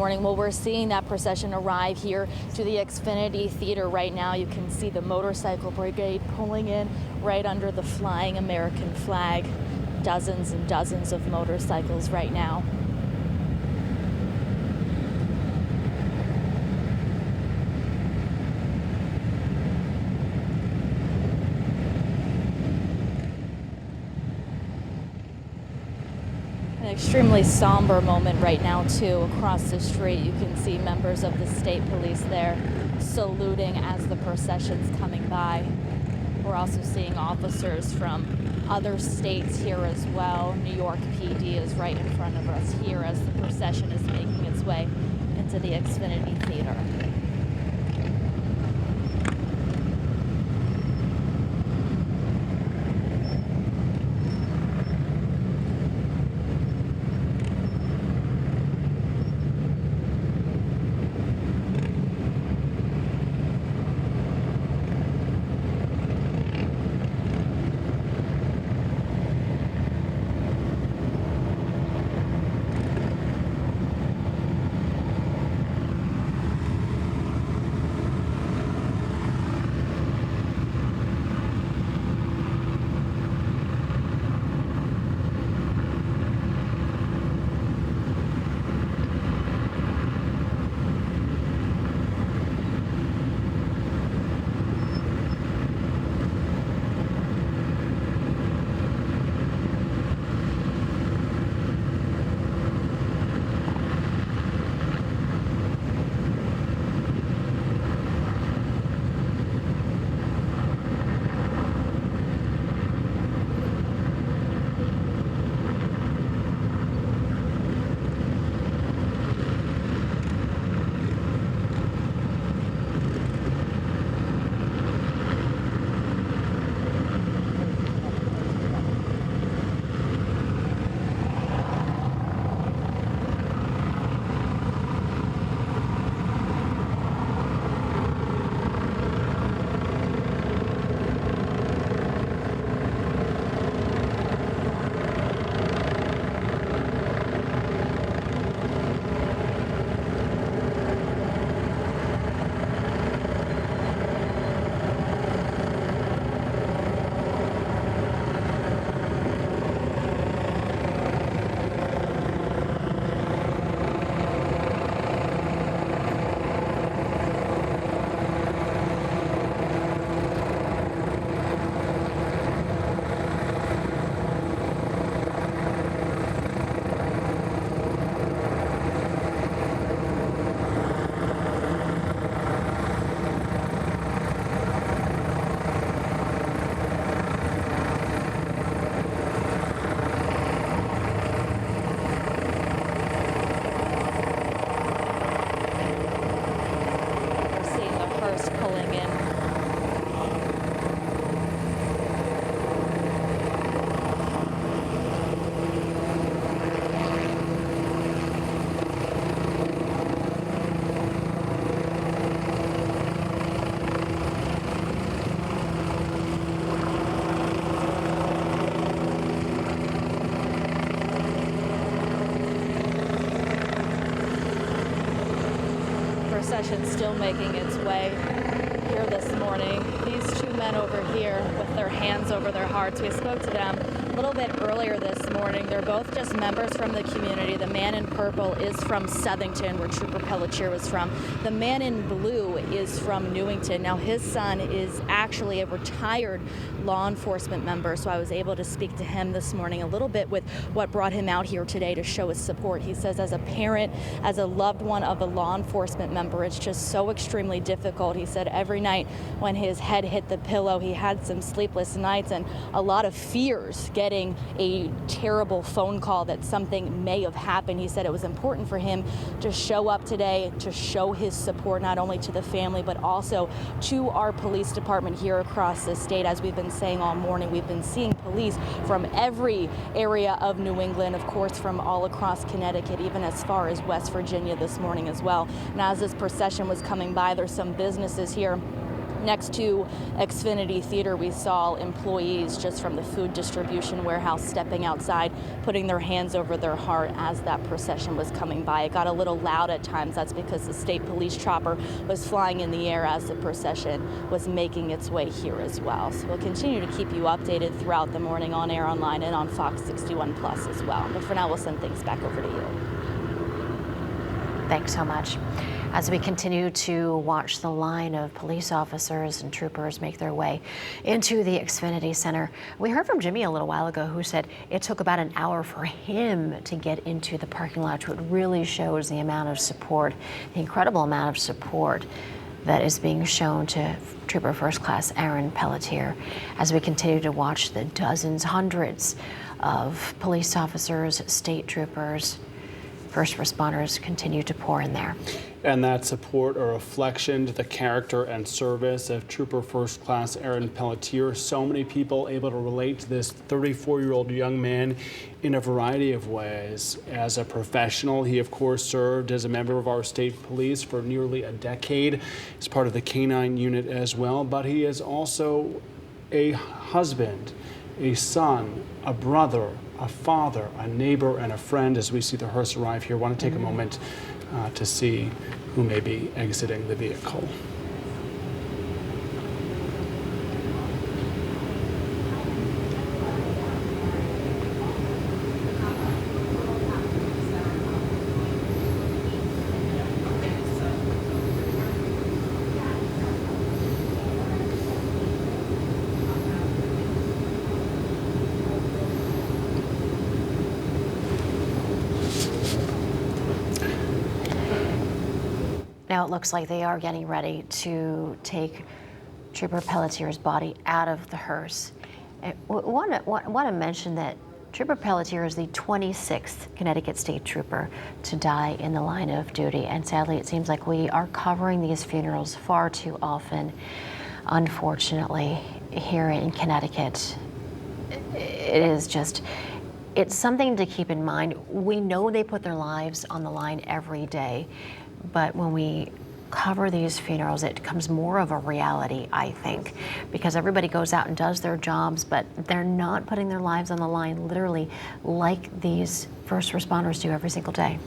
Morning. Well, we're seeing that procession arrive here to the XFINITY Theater right now. You can see the motorcycle brigade pulling in right under the flying American flag. Dozens and dozens of motorcycles right now. An extremely somber moment right now, too. Across the street, you can see members of the state police there saluting as the procession's coming by. We're also seeing officers from other states here as well. New York PD is right in front of us here as the procession is making its way into the XFINITY Theater. Pulling in. Procession still making its way here this morning. These two men over here with their hands over their hearts, we spoke to them a little bit earlier this morning. They're both just members from the community. The man in purple is from Southington, where Trooper Pelletier was from. The man in blue is from Newington. Now, his son is actually a retired law enforcement member, so I was able to speak to him this morning a little bit with what brought him out here today to show his support. He says as a parent, as a loved one of a law enforcement member, it's just so extremely difficult. He said every night when his head hit the pillow, he had some sleepless nights and a lot of fears getting a terrible phone call that something may have happened. He said it was important for him to show up today to show his support not only to the family but also to our police department here across the state. As we've been saying all morning, we've been seeing police from every area of New England, of course from all across Connecticut, even as far as West Virginia this morning as well. And as this procession was coming by, there's some businesses here Next to XFINITY Theater, we saw employees just from the food distribution warehouse stepping outside, putting their hands over their heart as that procession was coming by. It got a little loud at times. That's because the state police chopper was flying in the air as the procession was making its way here as well. So we'll continue to keep you updated throughout the morning on Air Online and on Fox 61 Plus as well. But for now, we'll send things back over to you. Thanks so much. As we continue to watch the line of police officers and troopers make their way into the XFINITY Center, we heard from Jimmy a little while ago who said it took about an hour for him to get into the parking lot. So it really shows the amount of support, the incredible amount of support that is being shown to Trooper First Class Aaron Pelletier as we continue to watch the dozens, hundreds of police officers, state troopers, first responders continue to pour in there. And that support a reflection to the character and service of Trooper First Class Aaron Pelletier. So many people able to relate to this 34-year-old young man in a variety of ways. As a professional, he of course served as a member of our state police for nearly a decade as part of the K-9 unit as well, but he is also a husband, a son, a brother, a father, a neighbor, and a friend. As we see the hearse arrive here, I want to take a moment to see who may be exiting the vehicle. Now it looks like they are getting ready to take Trooper Pelletier's body out of the hearse. I want to mention that Trooper Pelletier is the 26th Connecticut State Trooper to die in the line of duty, and sadly it seems like we are covering these funerals far too often, unfortunately, here in Connecticut. It is just, it's something to keep in mind. We know they put their lives on the line every day, but when we cover these funerals, it becomes more of a reality, I think, because everybody goes out and does their jobs, but they're not putting their lives on the line literally like these first responders do every single day.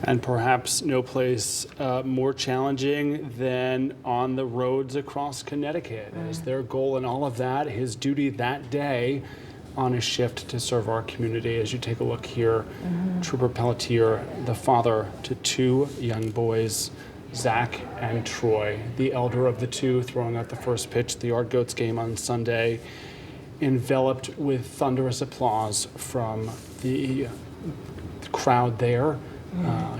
And perhaps no place more challenging than on the roads across Connecticut. Is their goal in all of that, his duty that day on a shift to serve our community. As you take a look here, Trooper Pelletier, the father to two young boys, Zach and Troy, the elder of the two, throwing out the first pitch at the Yard Goats game on Sunday, enveloped with thunderous applause from the crowd there.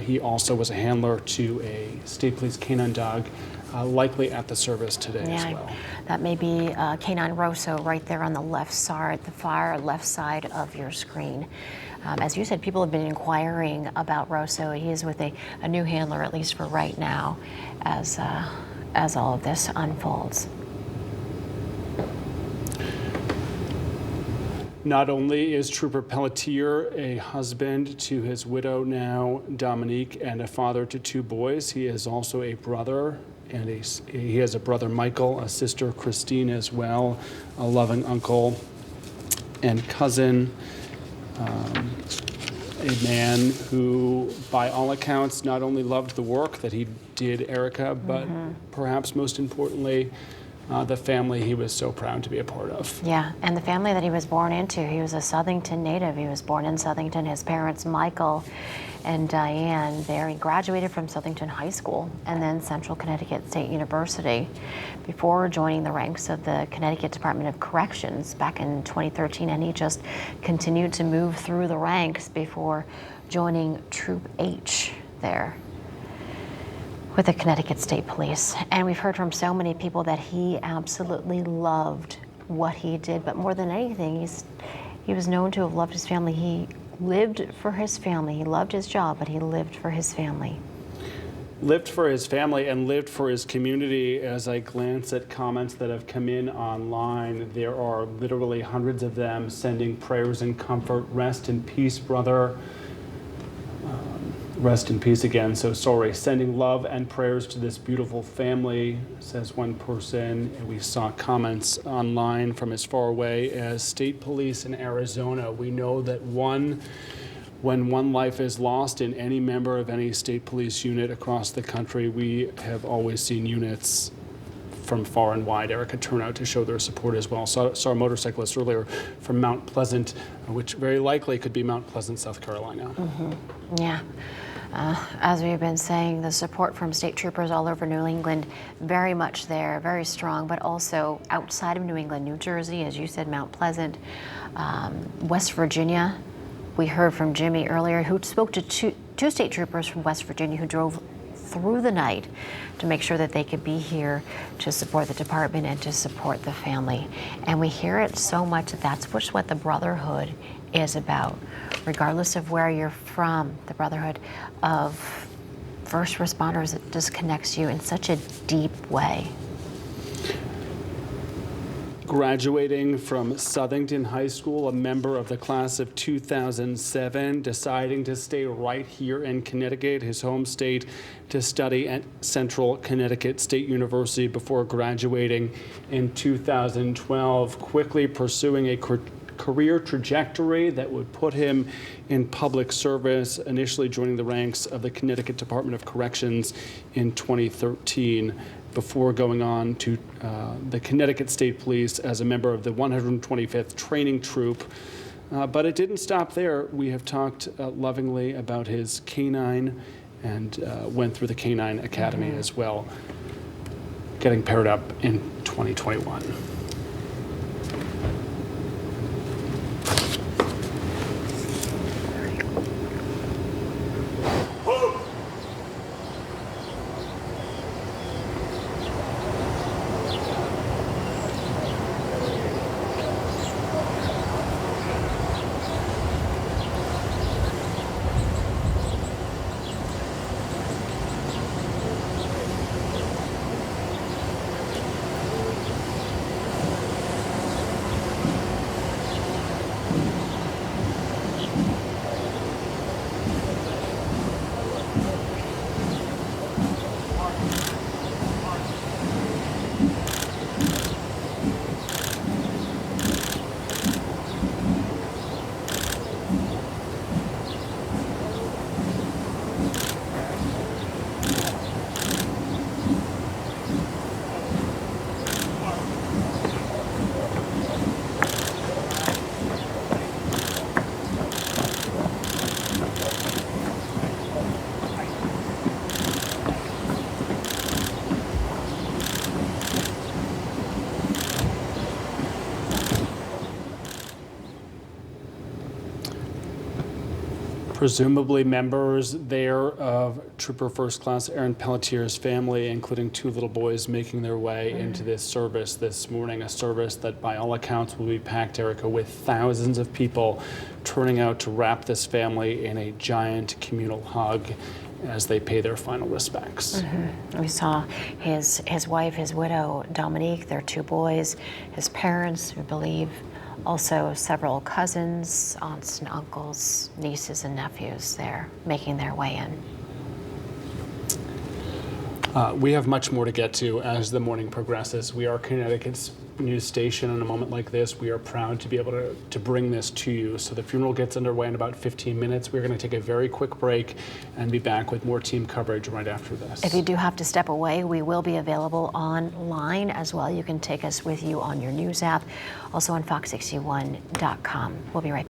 He also was a handler to a state police canine dog, likely at the service today as well. That may be Canine Rosso right there on the left side, the far left side of your screen. As you said, people have been inquiring about Rosso. He is with a new handler, at least for right now, as all of this unfolds. Not only is Trooper Pelletier a husband to his widow now, Dominique, and a father to two boys, he is also a brother, and he has a brother, Michael, a sister, Christine, as well, a loving uncle and cousin, a man who, by all accounts, not only loved the work that he did, Erica, but perhaps most importantly, the family he was so proud to be a part of. Yeah, and the family that he was born into. He was a Southington native. He was born in Southington. His parents, Michael and Diane, there. He graduated from Southington High School and then Central Connecticut State University before joining the ranks of the Connecticut Department of Corrections back in 2013, and he just continued to move through the ranks before joining Troop H there with the Connecticut State Police. And we've heard from so many people that he absolutely loved what he did, but more than anything, he was known to have loved his family. He lived for his family. He loved his job, but he lived for his family. Lived for his family and lived for his community. As I glance at comments that have come in online, there are literally hundreds of them sending prayers and comfort. Rest in peace, brother. Rest in peace again. So sorry. Sending love and prayers to this beautiful family, says one person. And we saw comments online from as far away as state police in Arizona. We know that when one life is lost in any member of any state police unit across the country, we have always seen units from far and wide, Erica, turn out to show their support as well. Saw a motorcyclist earlier from Mount Pleasant, which very likely could be Mount Pleasant, South Carolina. Yeah. As we've been saying, the support from state troopers all over New England, very much there, very strong, but also outside of New England, New Jersey, as you said, Mount Pleasant, West Virginia. We heard from Jimmy earlier, who spoke to two state troopers from West Virginia who drove through the night to make sure that they could be here to support the department and to support the family. And we hear it so much that that's what the brotherhood is about. Regardless of where you're from, the brotherhood of first responders, it just connects you in such a deep way. Graduating from Southington High School, a member of the class of 2007, deciding to stay right here in Connecticut, his home state, to study at Central Connecticut State University before graduating in 2012, quickly pursuing a career trajectory that would put him in public service, initially joining the ranks of the Connecticut Department of Corrections in 2013. Before going on to the Connecticut State Police as a member of the 125th Training Troop. But it didn't stop there. We have talked lovingly about his canine and went through the Canine Academy as well, getting paired up in 2021. Presumably members there of Trooper First Class Aaron Pelletier's family, including two little boys, making their way into this service this morning, a service that by all accounts will be packed, Erica, with thousands of people turning out to wrap this family in a giant communal hug as they pay their final respects. We saw his wife, his widow, Dominique, their two boys, his parents, we believe, also several cousins, aunts and uncles, nieces and nephews there making their way in. We have much more to get to as the morning progresses. We are Connecticut's news station. In a moment like this, we are proud to be able to bring this to you. So the funeral gets underway in about 15 minutes. We're going to take a very quick break and be back with more team coverage right after this. If you do have to step away, we will be available online as well. You can take us with you on your news app, also on fox61.com. We'll be right back.